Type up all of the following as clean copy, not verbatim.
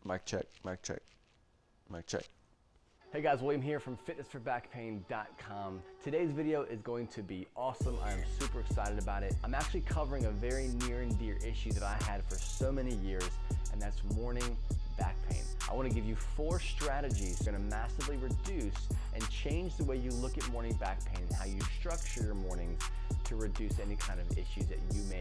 Mic check, mic check, mic check. Hey guys, William here from fitnessforbackpain.com. Today's video is going to be awesome. I am super excited about it. I'm actually covering a very near and dear issue that I had for so many years, and that's morning back pain. I want to give you 4 strategies that are going to massively reduce and change the way you look at morning back pain and how you structure your mornings to reduce any kind of issues that you may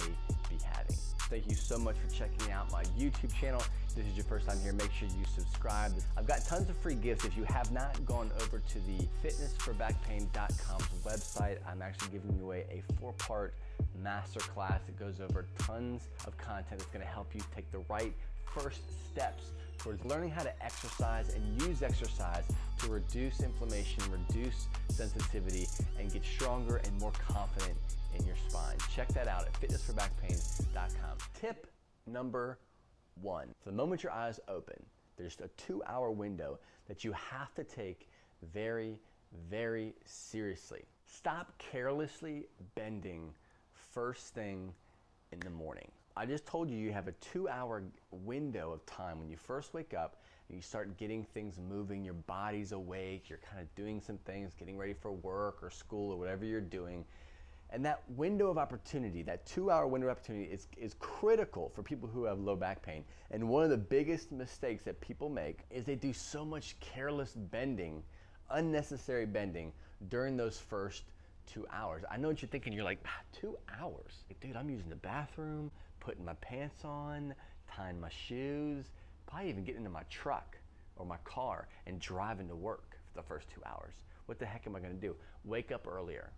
be having. Thank you so much for checking out my YouTube channel. If this is your first time here, make sure you subscribe. I've got tons of free gifts. If you have not gone over to the fitnessforbackpain.com's website, I'm actually giving you away a 4-part masterclass that goes over tons of content that's gonna help you take the right first steps towards learning how to exercise and use exercise to reduce inflammation, reduce sensitivity, and get stronger and more confident in your spine. Check that out at fitnessforbackpain.com. Tip number 1. The moment your eyes open, there's a 2-hour window that you have to take very, very seriously. Stop carelessly bending first thing in the morning. I just told you you have a 2-hour window of time when you first wake up and you start getting things moving, your body's awake, you're kind of doing some things, getting ready for work or school or whatever you're doing. And that window of opportunity, that 2-hour window of opportunity is critical for people who have low back pain. And one of the biggest mistakes that people make is they do so much careless bending, unnecessary bending during those first 2 hours. I know what you're thinking. You're like, 2 hours? Dude, I'm using the bathroom, putting my pants on, tying my shoes, probably even getting into my truck or my car and driving to work for the first 2 hours. What the heck am I gonna do? Wake up earlier.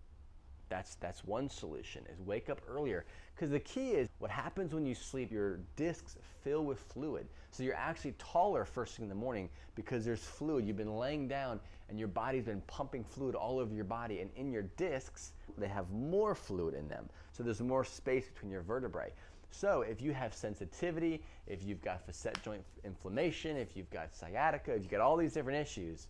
That's one solution, is wake up earlier. Because the key is, what happens when you sleep, your discs fill with fluid. So you're actually taller first thing in the morning because there's fluid. You've been laying down and your body's been pumping fluid all over your body, and in your discs, they have more fluid in them. So there's more space between your vertebrae. So if you have sensitivity, if you've got facet joint inflammation, if you've got sciatica, if you've got all these different issues,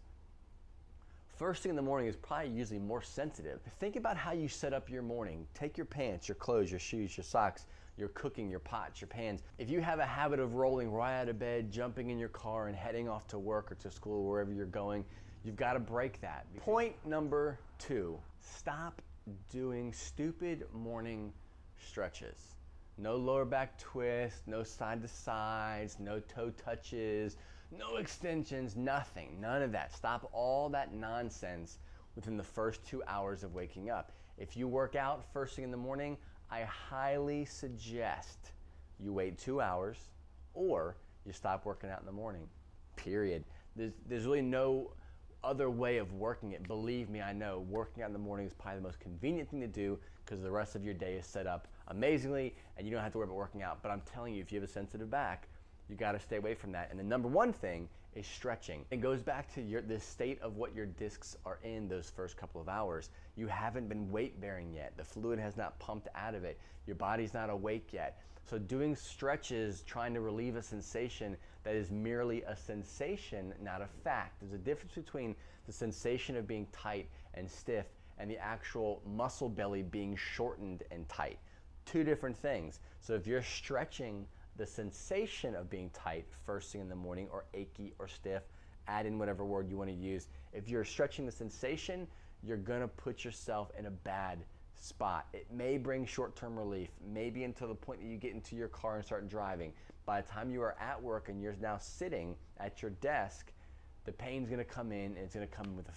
first thing in the morning is probably usually more sensitive. Think about how you set up your morning. Take your pants, your clothes, your shoes, your socks, your cooking, your pots, your pans. If you have a habit of rolling right out of bed, jumping in your car and heading off to work or to school, wherever you're going, you've got to break that. Point number 2, stop doing stupid morning stretches. No lower back twist, no side to sides, no toe touches, no extensions, nothing, none of that. Stop all that nonsense within the first 2 hours of waking up. If you work out first thing in the morning, I highly suggest you wait 2 hours or you stop working out in the morning, period. There's really no other way of working it. Believe me, I know working out in the morning is probably the most convenient thing to do because the rest of your day is set up amazingly and you don't have to worry about working out. But I'm telling you, if you have a sensitive back, you got to stay away from that. And the number 1 thing is stretching. It goes back to the state of what your discs are in those first couple of hours. You haven't been weight bearing yet. The fluid has not pumped out of it. Your body's not awake yet. So doing stretches, trying to relieve a sensation that is merely a sensation, not a fact. There's a difference between the sensation of being tight and stiff and the actual muscle belly being shortened and tight. 2 different things. So if you're stretching the sensation of being tight first thing in the morning, or achy or stiff, add in whatever word you want to use. If you're stretching the sensation, you're gonna put yourself in a bad spot. It may bring short-term relief, maybe until the point that you get into your car and start driving. By the time you are at work and you're now sitting at your desk, the pain's gonna come in and it's gonna come with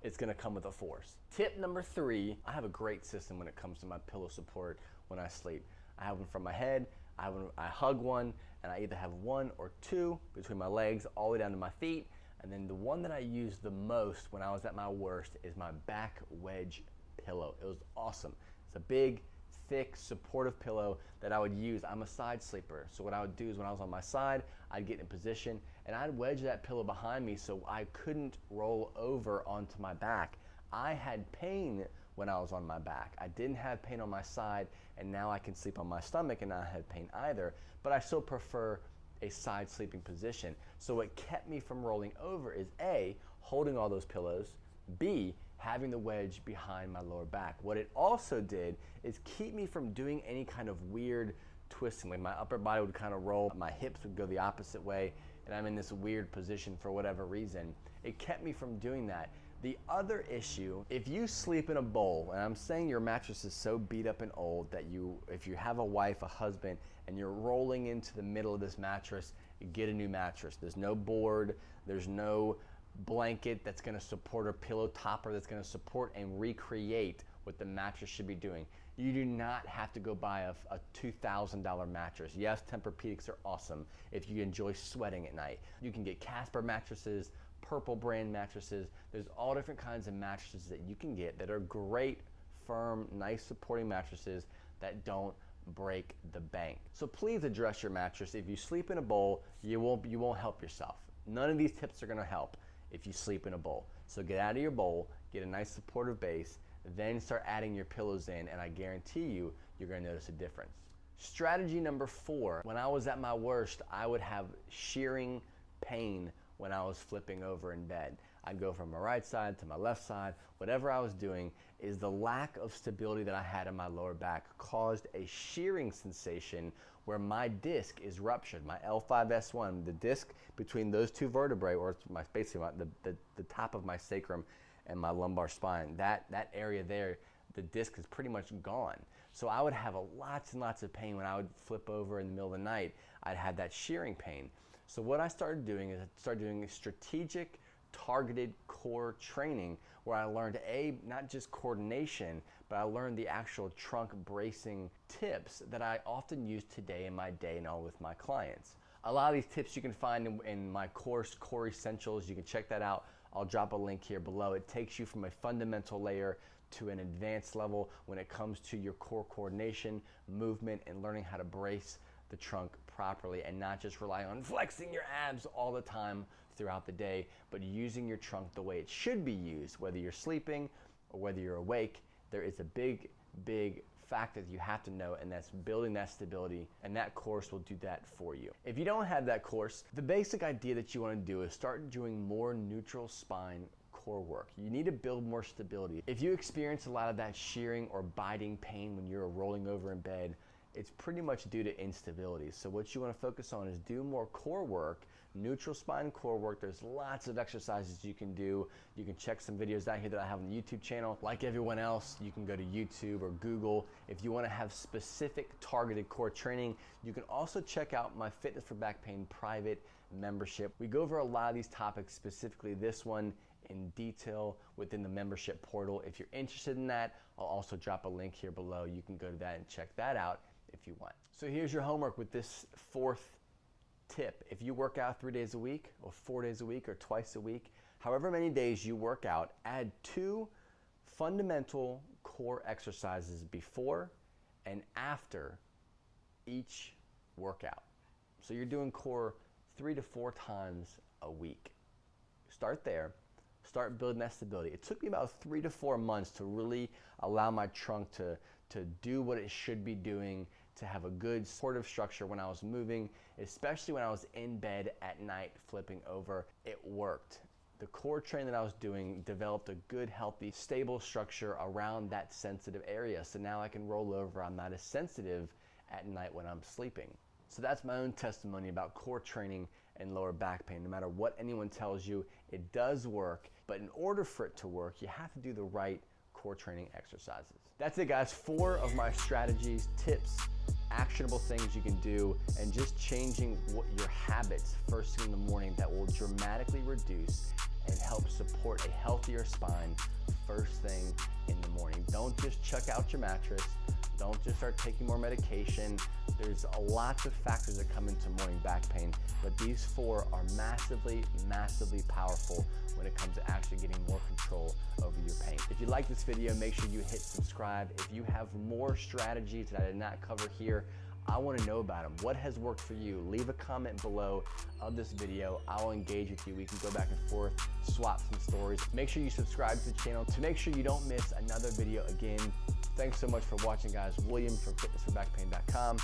it's gonna come with a force. Tip number 3, I have a great system when it comes to my pillow support when I sleep. I have one from my head, I hug one, and I either have 1 or 2 between my legs all the way down to my feet. And then the one that I use the most when I was at my worst is my back wedge pillow. It was awesome. It's a big, thick, supportive pillow that I would use. I'm a side sleeper. So what I would do is when I was on my side, I'd get in position and I'd wedge that pillow behind me so I couldn't roll over onto my back. I had pain when I was on my back. I didn't have pain on my side, and now I can sleep on my stomach and not have pain either, but I still prefer a side sleeping position. So what kept me from rolling over is A, holding all those pillows, B, having the wedge behind my lower back. What it also did is keep me from doing any kind of weird twisting. Like my upper body would kind of roll, my hips would go the opposite way, and I'm in this weird position for whatever reason. It kept me from doing that. The other issue, if you sleep in a bowl, and I'm saying your mattress is so beat up and old that if you have a wife, a husband, and you're rolling into the middle of this mattress, get a new mattress. There's no board, there's no blanket that's gonna support, or pillow topper that's gonna support and recreate what the mattress should be doing. You do not have to go buy a $2,000 mattress. Yes, Tempur-Pedics are awesome if you enjoy sweating at night. You can get Casper mattresses, Purple brand mattresses. There's all different kinds of mattresses that you can get that are great, firm, nice supporting mattresses that don't break the bank. So please address your mattress. If you sleep in a bowl, you won't help yourself. None of these tips are gonna help if you sleep in a bowl. So get out of your bowl, get a nice supportive base, then start adding your pillows in, and I guarantee you, you're gonna notice a difference. Strategy number 4, when I was at my worst, I would have shearing pain when I was flipping over in bed. I'd go from my right side to my left side. Whatever I was doing, is the lack of stability that I had in my lower back caused a shearing sensation where my disc is ruptured. My L5-S1, the disc between those two vertebrae, or basically the top of my sacrum and my lumbar spine, that area there, the disc is pretty much gone. So I would have lots and lots of pain when I would flip over in the middle of the night. I'd have that shearing pain. So what I started doing is I started doing strategic, targeted core training where I learned not just coordination, but I learned the actual trunk bracing tips that I often use today in my day and all with my clients. A lot of these tips you can find in my course, Core Essentials. You can check that out. I'll drop a link here below. It takes you from a fundamental layer to an advanced level when it comes to your core coordination, movement, and learning how to brace the trunk properly and not just rely on flexing your abs all the time throughout the day, but using your trunk the way it should be used, whether you're sleeping or whether you're awake. There is a big fact that you have to know, and that's building that stability, and that course will do that for you. If you don't have that course, the basic idea that you want to do is start doing more neutral spine core work. You need to build more stability. If you experience a lot of that shearing or biting pain when you're rolling over in bed, it's pretty much due to instability. So what you want to focus on is do more core work, neutral spine core work. There's lots of exercises you can do. You can check some videos out here that I have on the YouTube channel. Like everyone else, you can go to YouTube or Google. If you want to have specific targeted core training, you can also check out my Fitness for Back Pain private membership. We go over a lot of these topics, specifically this one in detail within the membership portal. If you're interested in that, I'll also drop a link here below. You can go to that and check that out if you want. So here's your homework with this 4th tip. If you work out 3 days a week or 4 days a week or twice a week, however many days you work out, add 2 fundamental core exercises before and after each workout. So you're doing core 3 to 4 times a week. Start there. Start building that stability. It took me about 3 to 4 months to really allow my trunk to do what it should be doing, to have a good supportive structure when I was moving, especially when I was in bed at night flipping over. It worked. The core training that I was doing developed a good, healthy, stable structure around that sensitive area. So now I can roll over. I'm not as sensitive at night when I'm sleeping. So that's my own testimony about core training and lower back pain. No matter what anyone tells you, it does work. But in order for it to work, you have to do the right core training exercises. That's it, guys. 4 of my strategies, tips, actionable things you can do, and just changing your habits first thing in the morning that will dramatically reduce and help support a healthier spine first thing in the morning. Don't just chuck out your mattress. Don't just start taking more medication. There's lots of factors that come into morning back pain, but these 4 are massively powerful when it comes to actually getting more control over your pain. If you like this video, make sure you hit subscribe. If you have more strategies that I did not cover here, I want to know about them. What has worked for you? Leave a comment below of this video. I'll engage with you. We can go back and forth, swap some stories. Make sure you subscribe to the channel to make sure you don't miss another video again. Thanks so much for watching, guys. William from fitnessforbackpain.com.